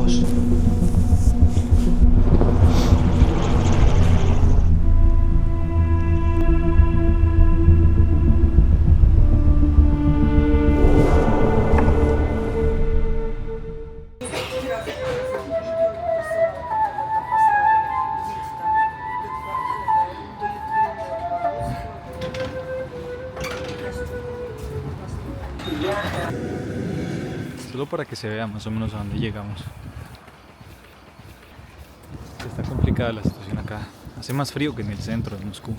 lejos. Solo para que se vea más o menos a dónde llegamos. Está complicada la situación acá. Hace más frío que en el centro de Moscú.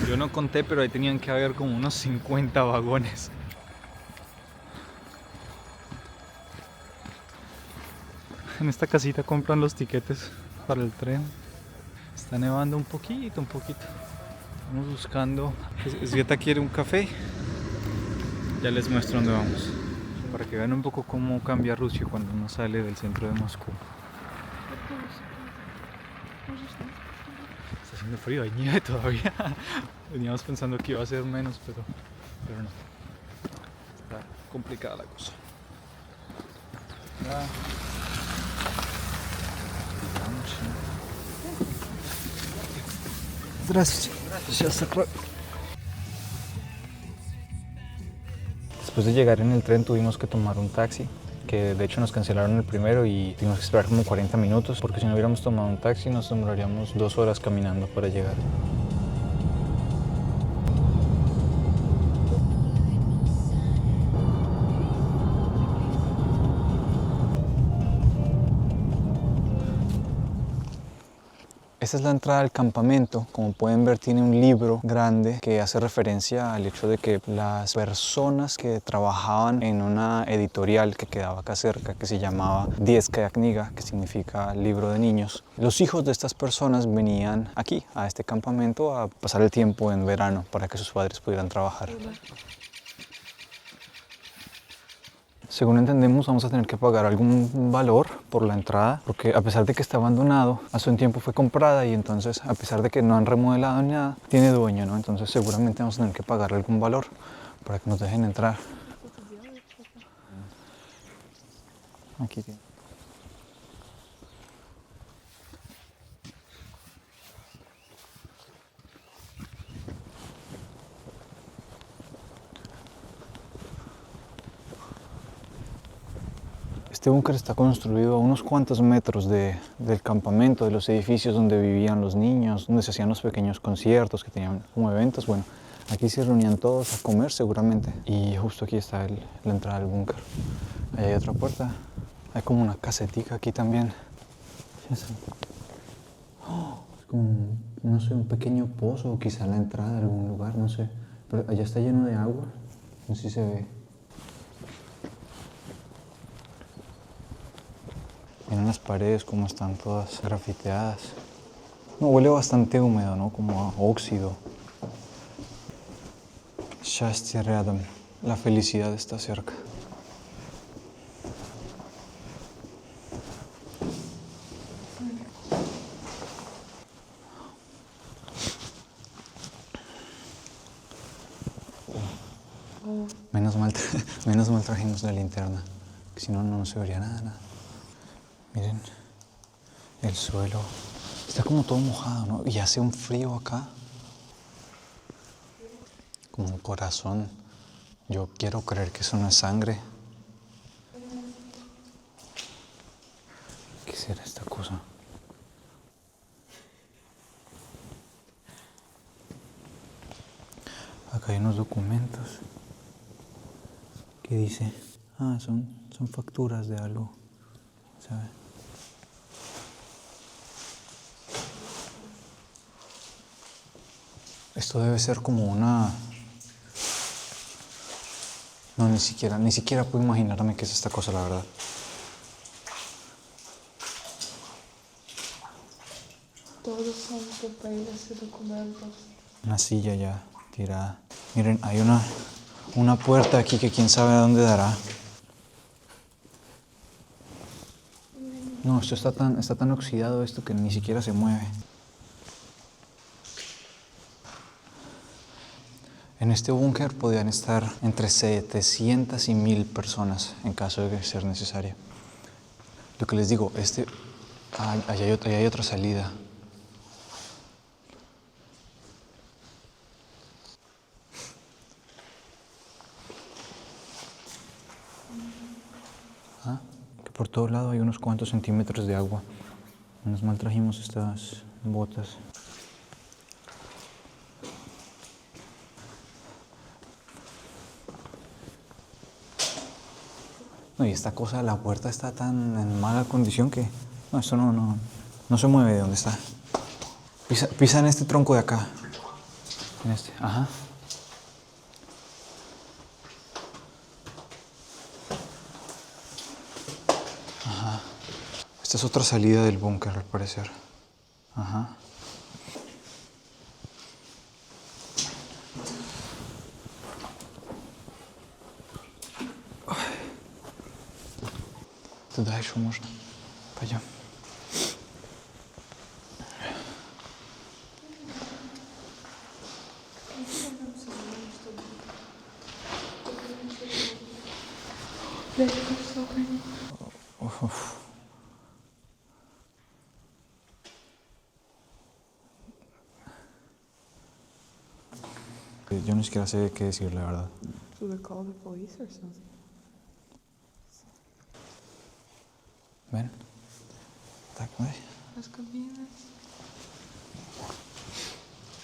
Yo no conté, pero ahí tenían que haber como unos 50 vagones. En esta casita compran los tiquetes para el tren. Está nevando un poquito, un poquito. Estamos buscando. Sveta quiere un café. Ya les muestro dónde vamos. Para que vean un poco cómo cambia Rusia cuando uno sale del centro de Moscú. Está haciendo frío, hay nieve todavía. Veníamos pensando que iba a ser menos, pero no. Está complicada la cosa. Здравствуйте. Сейчас открою. Después de llegar en el tren tuvimos que tomar un taxi, que de hecho nos cancelaron el primero y tuvimos que esperar como 40 minutos, porque si no hubiéramos tomado un taxi nos demoraríamos 2 horas caminando para llegar. Esta es la entrada al campamento. Como pueden ver, tiene un libro grande que hace referencia al hecho de que las personas que trabajaban en una editorial que quedaba acá cerca, que se llamaba Dietskaya Kniga, que significa libro de niños, los hijos de estas personas venían aquí, a este campamento, a pasar el tiempo en verano para que sus padres pudieran trabajar. Según entendemos, vamos a tener que pagar algún valor por la entrada, porque a pesar de que está abandonado, hace un tiempo fue comprada y entonces, a pesar de que no han remodelado ni nada, tiene dueño, ¿no? Entonces seguramente vamos a tener que pagar algún valor para que nos dejen entrar. Aquí tiene. Este búnker está construido a unos cuantos metros del campamento, de los edificios donde vivían los niños, donde se hacían los pequeños conciertos, que tenían como eventos. Bueno, aquí se reunían todos a comer seguramente. Y justo aquí está la entrada del búnker. Ahí hay otra puerta. Hay como una casetica aquí también. Oh, es como, no sé, un pequeño pozo o quizá la entrada de algún lugar, no sé. Pero allá está lleno de agua. No sé si se ve. Miren las paredes como están todas grafiteadas. No, huele bastante húmedo, ¿no? Como a óxido. Счастье рядом. La felicidad está cerca. Menos mal trajimos la linterna, que si no, no se vería nada. Miren, el suelo está como todo mojado, ¿no? Y hace un frío acá. Como un corazón. Yo quiero creer que eso no es sangre. ¿Qué será esta cosa? Acá hay unos documentos que dice, son facturas de algo, ¿sabes? Esto debe ser como una... No, ni siquiera puedo imaginarme qué es esta cosa, la verdad. Todos son papeles y documentos. Una silla ya tirada. Miren, hay una puerta aquí que quién sabe a dónde dará. No, esto está tan oxidado esto que ni siquiera se mueve. En este búnker podían estar entre 700 y 1000 personas en caso de ser necesario. Lo que les digo, allá hay otra salida. Que por todo lado hay unos cuantos centímetros de agua. Menos mal trajimos estas botas. No, y esta cosa de la puerta está tan en mala condición que... No, esto no se mueve de donde está. Pisa en este tronco de acá. En este, ajá. Ajá. Esta es otra salida del búnker, al parecer. Ajá. To dальше можно. Пойдем. Yo ni siquiera sé qué decir, la verdad. Should we call the police or something? Ven. Tak, ven. Las cabinas.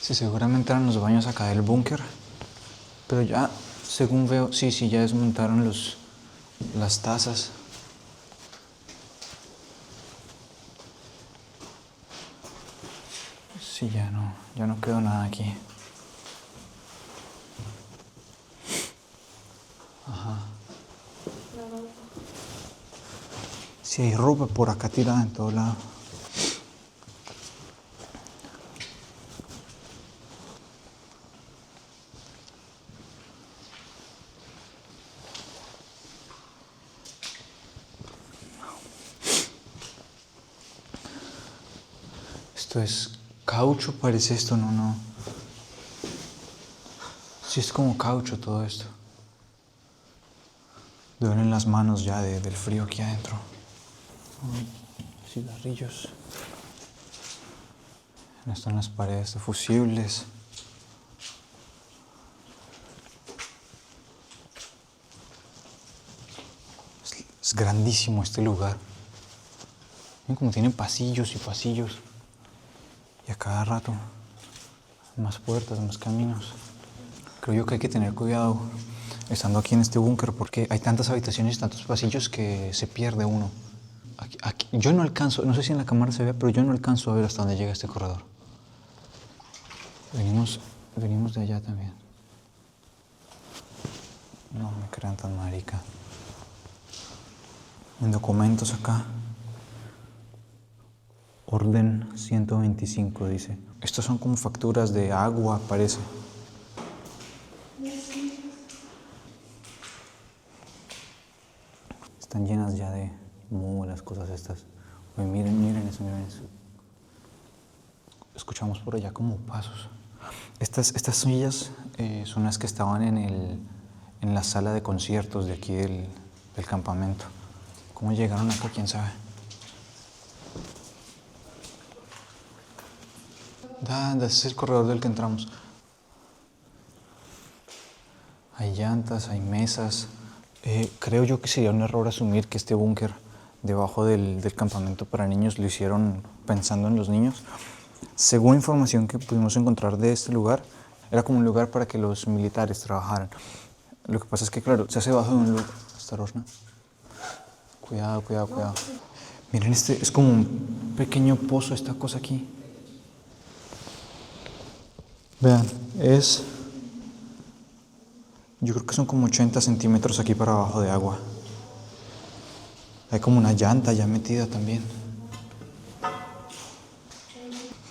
Sí, seguramente eran los baños acá del búnker. Pero ya, según veo, sí, ya desmontaron las tazas. Sí, ya no quedó nada aquí. Ajá. Sí, hay ropa por acá tirada en todo lado. Esto es caucho, parece esto, no. Sí, es como caucho todo esto. Duelen las manos ya del frío aquí adentro. Cigarrillos. Están las paredes de fusibles. Es grandísimo este lugar. Ven como tiene pasillos y pasillos. Y a cada rato más puertas, más caminos. Creo yo que hay que tener cuidado estando aquí en este búnker porque hay tantas habitaciones y tantos pasillos que se pierde uno. Aquí, yo no alcanzo, no sé si en la cámara se ve, pero yo no alcanzo a ver hasta dónde llega este corredor. Venimos de allá también. No me crean tan marica. En documentos acá. Orden 125 dice. Estos son como facturas de agua, parece. Están llenas ya de moho las cosas estas. Oye, miren eso. Escuchamos por allá como pasos. Estas sillas son las que estaban en la sala de conciertos de aquí del campamento. ¿Cómo llegaron acá? ¿Quién sabe? Ese es el corredor del que entramos. Hay llantas, hay mesas. Creo yo que sería un error asumir que este búnker debajo del campamento para niños lo hicieron pensando en los niños. Según información que pudimos encontrar de este lugar, era como un lugar para que los militares trabajaran. Lo que pasa es que, claro, se hace bajo de un lugar. Cuidado. Miren, es como un pequeño pozo esta cosa aquí. Vean, yo creo que son como 80 centímetros aquí para abajo de agua. Hay como una llanta ya metida también.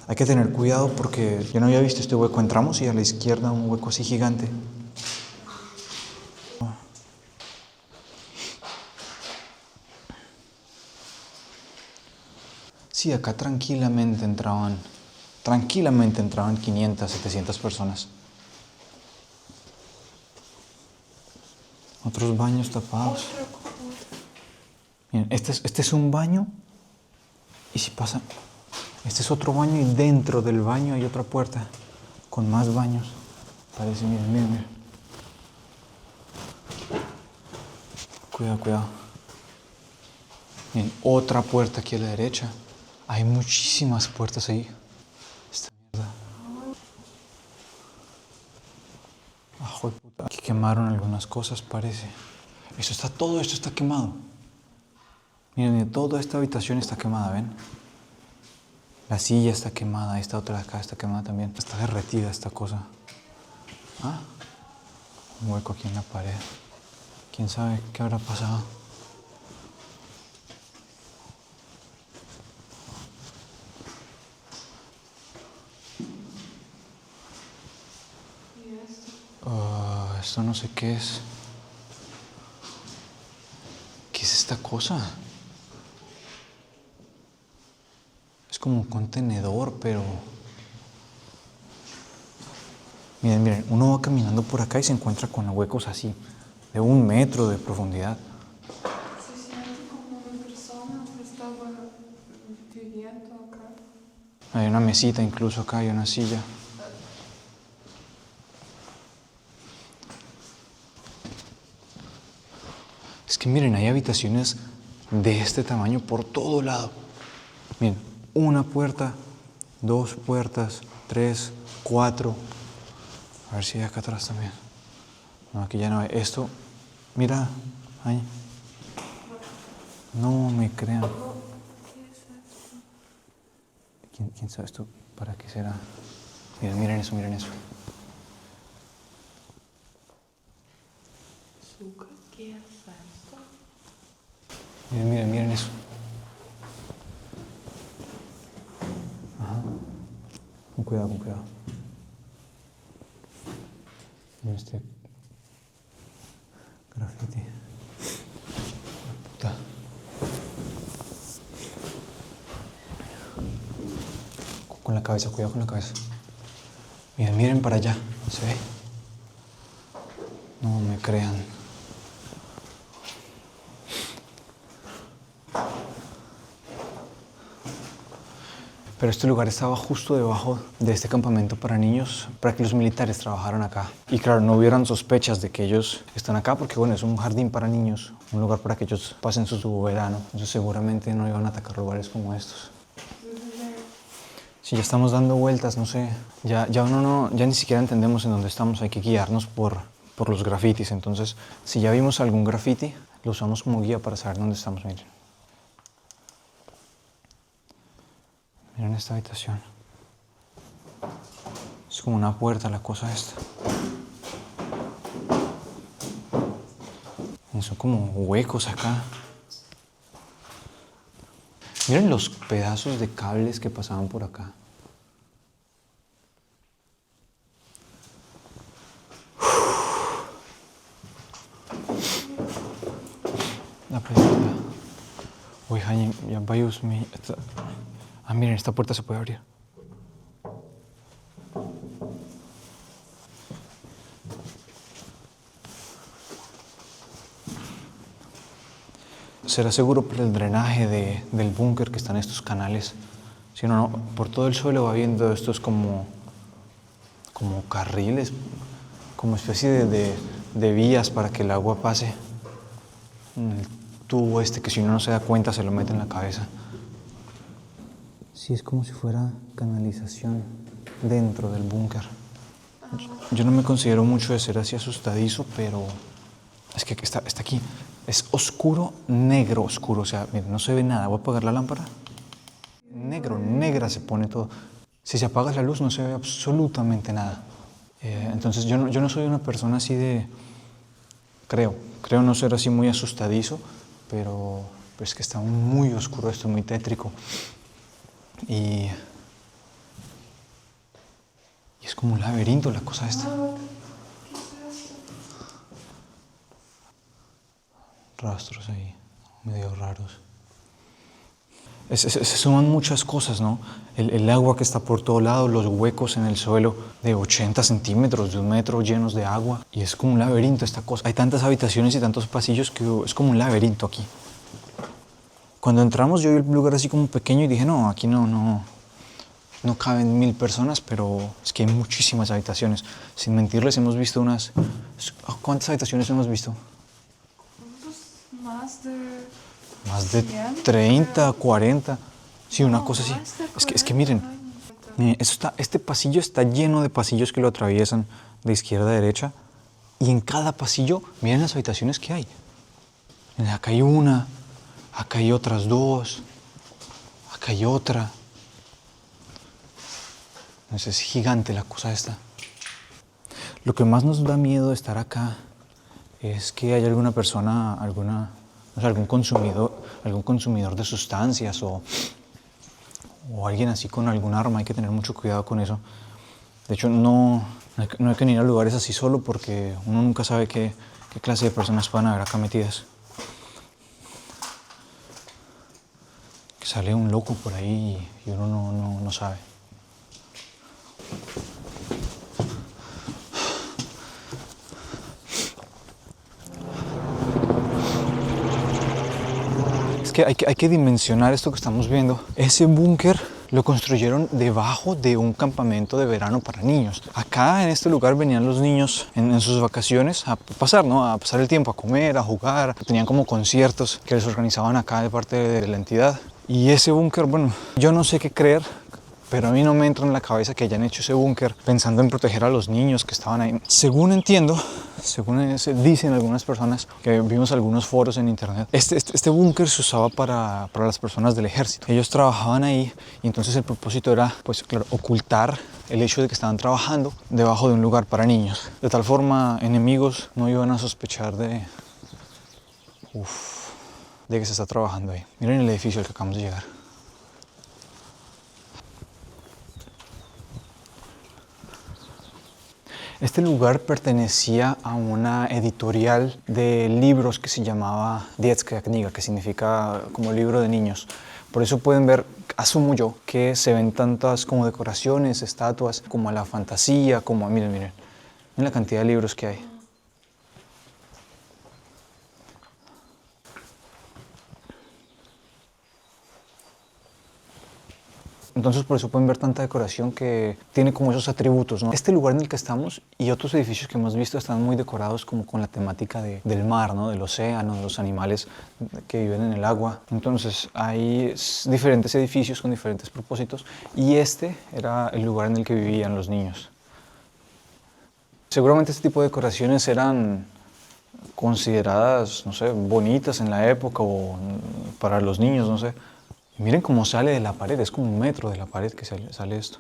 Hay que tener cuidado porque yo no había visto este hueco. Entramos y a la izquierda un hueco así gigante. Sí, acá tranquilamente entraban 500, 700 personas. Otros baños tapados. Otra cosa. Miren, este es un baño. Y si pasa, este es otro baño y dentro del baño hay otra puerta con más baños. Parece, miren, miren, miren. Cuidado, cuidado. Miren, otra puerta aquí a la derecha. Hay muchísimas puertas ahí. Esta mierda. Ah, joder, puta. Aquí quemaron algunas cosas, parece. Todo esto está quemado. Miren, toda esta habitación está quemada, ¿ven? La silla está quemada, esta otra de acá está quemada también. Está derretida esta cosa. Ah, un hueco aquí en la pared. ¿Quién sabe qué habrá pasado? ¿Y esto? Esto no sé qué es. ¿Qué es esta cosa? Es como un contenedor, pero... Miren, miren, uno va caminando por acá y se encuentra con huecos así, de 1 metro de profundidad. Se siente como una persona estaba viviendo acá. Hay una mesita incluso acá, hay una silla. Es que miren, hay habitaciones de este tamaño por todo lado. Miren, 1 puerta, 2 puertas, 3, 4. A ver si hay acá atrás también. No, aquí ya no hay. Esto, mira, ahí. No me crean. ¿Qué es esto? ¿Quién sabe esto? ¿Para qué será? Miren, miren eso, miren eso. Azúcar. ¿Qué es esto? Miren, miren, miren eso. Ajá. Con cuidado, con cuidado. Miren este graffiti. Puta. Con la cabeza, cuidado con la cabeza. Miren, miren para allá. ¿Se ve? No me crean. Pero este lugar estaba justo debajo de este campamento para niños, para que los militares trabajaran acá. Y claro, no hubieran sospechas de que ellos están acá, porque bueno, es un jardín para niños, un lugar para que ellos pasen su verano. Entonces seguramente no iban a atacar lugares como estos. Si ya estamos dando vueltas, no sé, ya ni siquiera entendemos en dónde estamos, hay que guiarnos por los grafitis. Entonces, si ya vimos algún grafiti, lo usamos como guía para saber dónde estamos. Miren. Miren esta habitación. Es como una puerta la cosa esta. Y son como huecos acá. Miren los pedazos de cables que pasaban por acá. La puerta. Uy, Jaime, ya vayos mi... Ah, miren, esta puerta se puede abrir. Será seguro por el drenaje del búnker que están estos canales. Si no, por todo el suelo va viendo estos como carriles, como especie de vías para que el agua pase. El tubo este que si uno no se da cuenta se lo mete en la cabeza. Sí, es como si fuera canalización dentro del búnker. Yo no me considero mucho de ser así asustadizo, pero es que está aquí. Es oscuro, negro oscuro. O sea, miren, no se ve nada. Voy a apagar la lámpara. Negro, negra se pone todo. Si se apaga la luz no se ve absolutamente nada. Entonces yo no soy una persona así de... Creo no ser así muy asustadizo, pero es que está muy oscuro esto, muy tétrico. Y es como un laberinto la cosa esta. ¿Qué es esto? Rastros ahí, medio raros. Se suman muchas cosas, ¿no? El agua que está por todo lado, los huecos en el suelo de 80 centímetros, de 1 metro llenos de agua. Y es como un laberinto esta cosa. Hay tantas habitaciones y tantos pasillos que es como un laberinto aquí. Cuando entramos yo vi el lugar así como pequeño y dije, no, aquí no caben 1000 personas, pero es que hay muchísimas habitaciones. Sin mentirles, hemos visto unas... ¿Cuántas habitaciones hemos visto? Pues más de Más de 100, 30, 40. Sí, una no, cosa así. más de Es que 40 miren, años. este pasillo está lleno de pasillos que lo atraviesan de izquierda a derecha. Y en cada pasillo, miren las habitaciones que hay. Acá hay una, acá hay otras 2, acá hay otra. Entonces, es gigante la cosa esta. Lo que más nos da miedo de estar acá es que haya alguna persona, o sea, algún consumidor de sustancias o alguien así con algún arma. Hay que tener mucho cuidado con eso. De hecho, no hay que ir a lugares así solo porque uno nunca sabe qué clase de personas puedan haber acá metidas. Que sale un loco por ahí y uno no sabe. Es que hay que dimensionar esto que estamos viendo. Ese búnker lo construyeron debajo de un campamento de verano para niños. Acá en este lugar venían los niños en sus vacaciones a pasar, ¿no? A pasar el tiempo, a comer, a jugar. Tenían como conciertos que les organizaban acá de parte de la entidad. Y ese búnker, bueno, yo no sé qué creer, pero a mí no me entra en la cabeza que hayan hecho ese búnker pensando en proteger a los niños que estaban ahí. Según entiendo, dicen algunas personas que vimos algunos foros en internet, este búnker se usaba para las personas del ejército. Ellos trabajaban ahí y entonces el propósito era, pues claro, ocultar el hecho de que estaban trabajando debajo de un lugar para niños. De tal forma, enemigos no iban a sospechar de que se está trabajando ahí. Miren el edificio al que acabamos de llegar. Este lugar pertenecía a una editorial de libros que se llamaba Детская книга, que significa como libro de niños. Por eso pueden ver, asumo yo, que se ven tantas como decoraciones, estatuas, como a la fantasía, como miren la cantidad de libros que hay. Entonces por eso pueden ver tanta decoración que tiene como esos atributos, ¿no? Este lugar en el que estamos y otros edificios que hemos visto están muy decorados como con la temática del mar, ¿no? Del océano, de los animales que viven en el agua. Entonces hay diferentes edificios con diferentes propósitos y este era el lugar en el que vivían los niños. Seguramente este tipo de decoraciones eran consideradas, no sé, bonitas en la época o para los niños, no sé. Miren cómo sale de la pared, es como 1 metro de la pared que sale esto.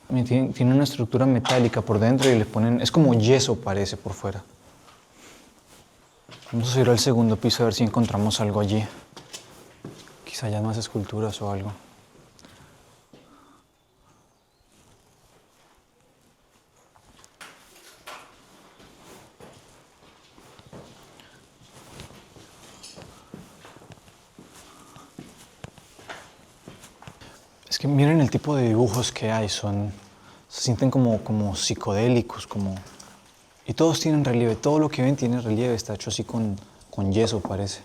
Tiene una estructura metálica por dentro y le ponen, es como yeso parece por fuera. Vamos a subir al segundo piso a ver si encontramos algo allí. Quizá haya más esculturas o algo. Es que miren el tipo de dibujos que hay, se sienten como psicodélicos, y todos tienen relieve, todo lo que ven tiene relieve, está hecho así con yeso parece.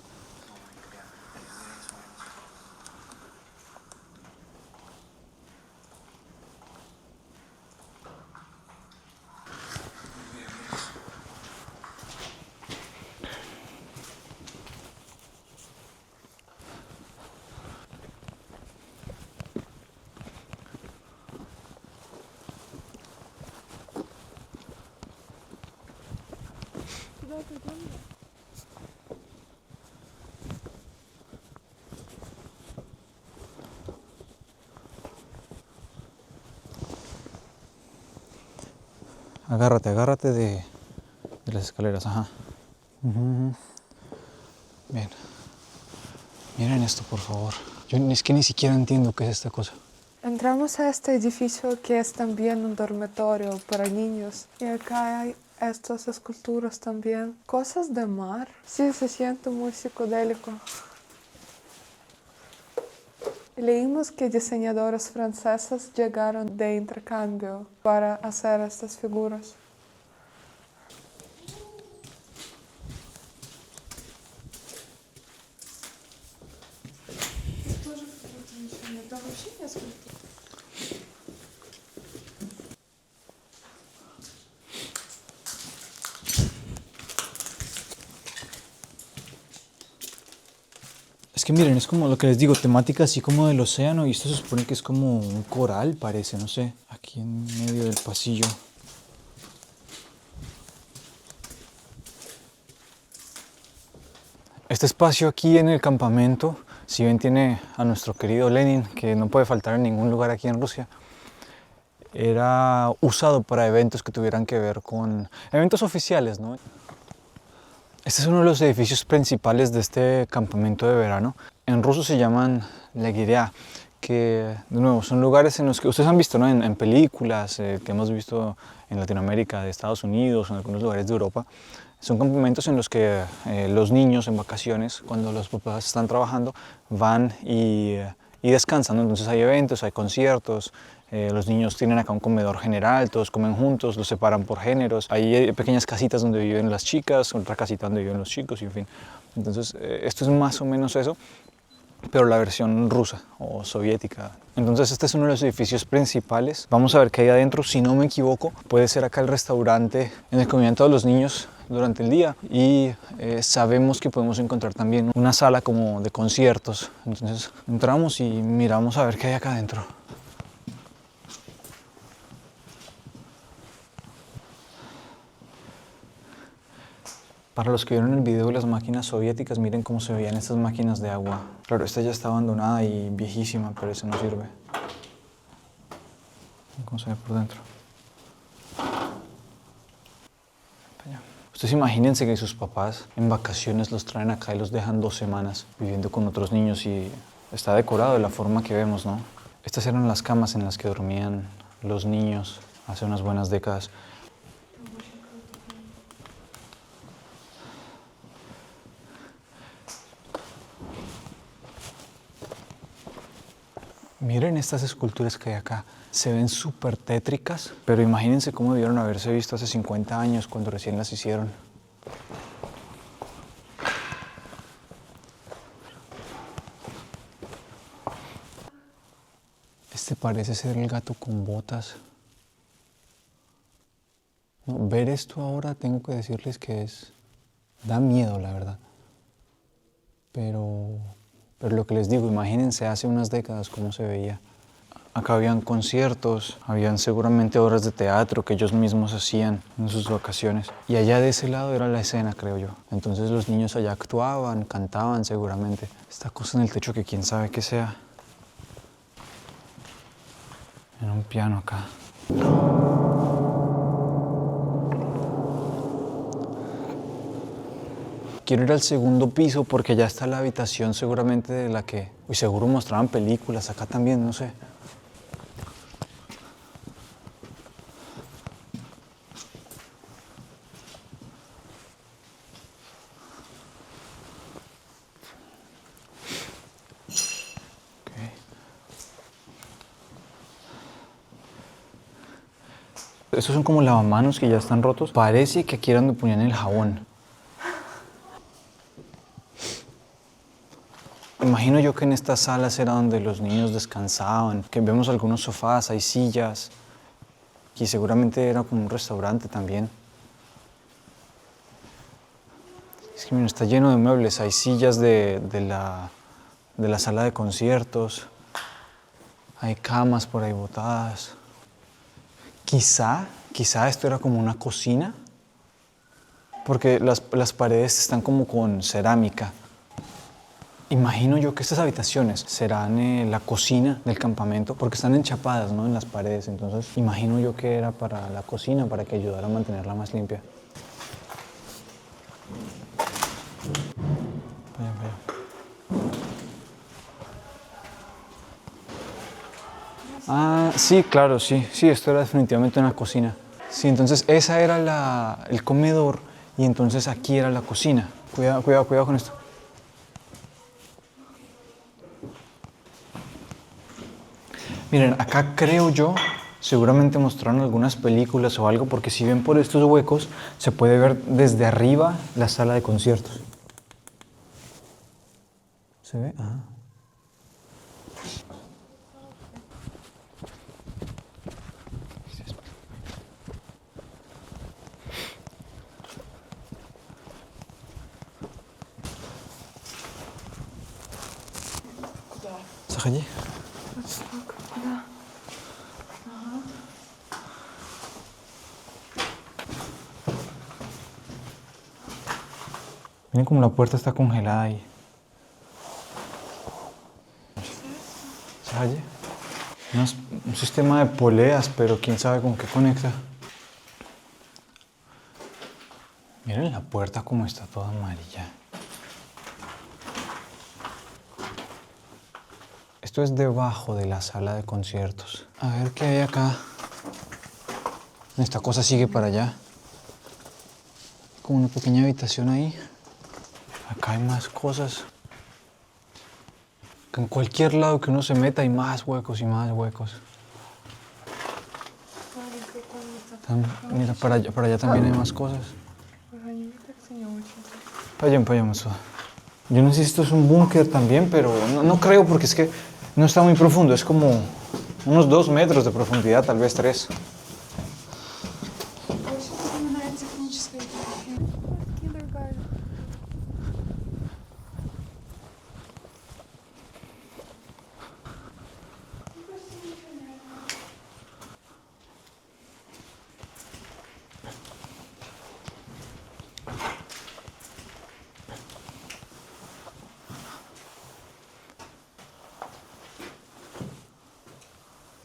Agárrate de las escaleras, ajá. Bien. Miren esto, por favor. Yo es que ni siquiera entiendo qué es esta cosa. Entramos a este edificio que es también un dormitorio para niños y acá hay estas esculturas también. Cosas de mar. Sí, se siente muy psicodélico. Leímos que diseñadores franceses llegaron de intercambio para hacer estas figuras. Es que miren, es como lo que les digo, temática así como del océano, y esto se supone que es como un coral, parece, no sé, aquí en medio del pasillo. Este espacio aquí en el campamento, si bien tiene a nuestro querido Lenin, que no puede faltar en ningún lugar aquí en Rusia, era usado para eventos que tuvieran que ver con eventos oficiales, ¿no? Este es uno de los edificios principales de este campamento de verano. En ruso se llaman Laguirá, que de nuevo son lugares en los que ustedes han visto, ¿no? en películas que hemos visto en Latinoamérica, de Estados Unidos, en algunos lugares de Europa. Son campamentos en los que los niños en vacaciones, cuando los papás están trabajando, van y descansan, ¿no? Entonces hay eventos, hay conciertos, los niños tienen acá un comedor general, todos comen juntos, los separan por géneros. Hay pequeñas casitas donde viven las chicas, otra casita donde viven los chicos, y en fin. Entonces esto es más o menos eso, pero la versión rusa o soviética. Entonces este es uno de los edificios principales. Vamos a ver qué hay adentro. Si no me equivoco, puede ser acá el restaurante en el que comen todos los niños durante el día, y sabemos que podemos encontrar también una sala como de conciertos. Entonces entramos y miramos a ver qué hay acá adentro. Para los que vieron el video de las máquinas soviéticas, miren cómo se veían estas máquinas de agua. Claro, esta ya está abandonada y viejísima, pero esa no sirve. ¿Cómo se ve por dentro? Ustedes imagínense que sus papás en vacaciones los traen acá y los dejan 2 semanas viviendo con otros niños, y está decorado de la forma que vemos, ¿no? Estas eran las camas en las que dormían los niños hace unas buenas décadas. Miren estas esculturas que hay acá. Se ven súper tétricas, pero imagínense cómo debieron haberse visto hace 50 años cuando recién las hicieron. Este parece ser el gato con botas. No, ver esto ahora tengo que decirles que da miedo, la verdad. Pero lo que les digo, imagínense hace unas décadas cómo se veía. Acá habían conciertos, habían seguramente obras de teatro que ellos mismos hacían en sus vacaciones. Y allá de ese lado era la escena, creo yo. Entonces los niños allá actuaban, cantaban seguramente. Esta cosa en el techo que quién sabe qué sea. Era un piano acá. Quiero ir al segundo piso porque allá está la habitación seguramente de la que... Uy, seguro mostraban películas, acá también, no sé. Okay. Estos son como lavamanos que ya están rotos. Parece que aquí era donde ponían el jabón. Imagino yo que en estas salas era donde los niños descansaban, que vemos algunos sofás, hay sillas, y seguramente era como un restaurante también. Es que miren, está lleno de muebles, hay sillas de la sala de conciertos, hay camas por ahí botadas. Quizá esto era como una cocina, porque las paredes están como con cerámica. Imagino yo que estas habitaciones serán la cocina del campamento, porque están enchapadas, ¿no?, en las paredes. Entonces imagino yo que era para la cocina, para que ayudara a mantenerla más limpia. Vaya, vaya. Ah, sí, claro, sí, esto era definitivamente una cocina. Sí, entonces esa era el comedor, y entonces aquí era la cocina. Cuidado con esto. Miren, acá creo yo, seguramente mostraron algunas películas o algo, porque si ven por estos huecos, se puede ver desde arriba la sala de conciertos. ¿Se ve? Ah. Заходи. Да. Miren como la puerta está congelada ahí. ¿Sabe? Un sistema de poleas, pero quién sabe con qué conecta. Miren la puerta como está toda amarilla. Esto es debajo de la sala de conciertos. A ver qué hay acá. Esta cosa sigue para allá. Como una pequeña habitación ahí. Acá hay más cosas. En cualquier lado que uno se meta hay más huecos y más huecos. Mira, para allá también hay más cosas. Payamos. Yo no sé si esto es un búnker también, pero no creo porque es que no está muy profundo. Es como unos 2 metros de profundidad, tal vez 3.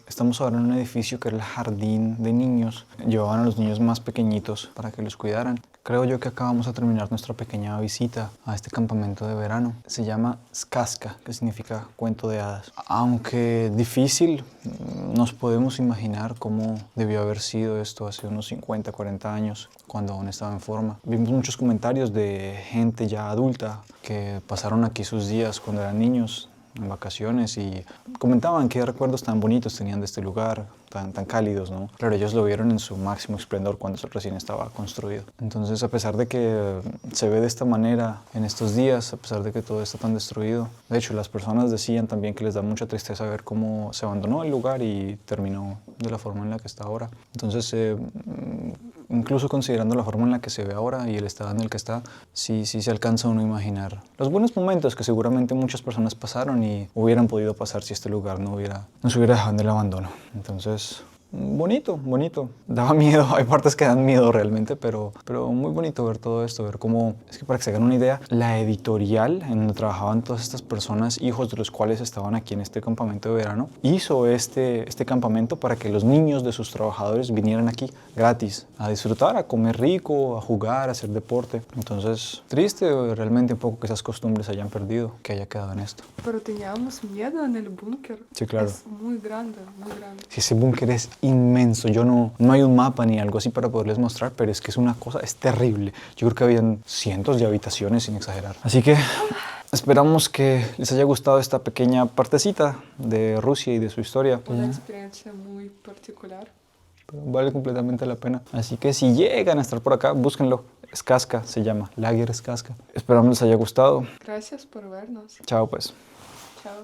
Estamos ahora en un edificio que era el jardín de niños. Llevaban a los niños más pequeñitos para que los cuidaran. Creo yo que acá vamos a terminar nuestra pequeña visita a este campamento de verano. Se llama Сказка, que significa cuento de hadas. Aunque difícil, nos podemos imaginar cómo debió haber sido esto hace unos 50, 40 años, cuando aún estaba en forma. Vimos muchos comentarios de gente ya adulta que pasaron aquí sus días cuando eran niños, en vacaciones, y comentaban qué recuerdos tan bonitos tenían de este lugar, tan cálidos, ¿no? Claro, ellos lo vieron en su máximo esplendor cuando recién estaba construido. Entonces, a pesar de que se ve de esta manera en estos días, a pesar de que todo está tan destruido, de hecho, las personas decían también que les da mucha tristeza ver cómo se abandonó el lugar y terminó de la forma en la que está ahora. Entonces, incluso considerando la forma en la que se ve ahora y el estado en el que está, sí se alcanza uno a imaginar los buenos momentos que seguramente muchas personas pasaron y hubieran podido pasar si este lugar no se hubiera dejado en el abandono. Entonces, bonito. Daba miedo, hay partes que dan miedo realmente, pero muy bonito ver todo esto, ver cómo, es que para que se hagan una idea, la editorial en donde trabajaban todas estas personas, hijos de los cuales estaban aquí en este campamento de verano, hizo este campamento para que los niños de sus trabajadores vinieran aquí gratis, a disfrutar, a comer rico, a jugar, a hacer deporte. Entonces, triste realmente un poco que esas costumbres hayan perdido, que haya quedado en esto. Pero teníamos miedo en el búnker. Sí, claro. Es muy grande, muy grande. Sí, ese búnker es inmenso. No hay un mapa ni algo así para poderles mostrar, pero es que es una cosa, es terrible. Yo creo que habían cientos de habitaciones, sin exagerar. Así que esperamos que les haya gustado esta pequeña partecita de Rusia y de su historia. Una experiencia muy particular. Pero vale completamente la pena. Así que si llegan a estar por acá, búsquenlo. Сказка se llama, Lager Сказка. Esperamos les haya gustado. Gracias por vernos. Chao pues.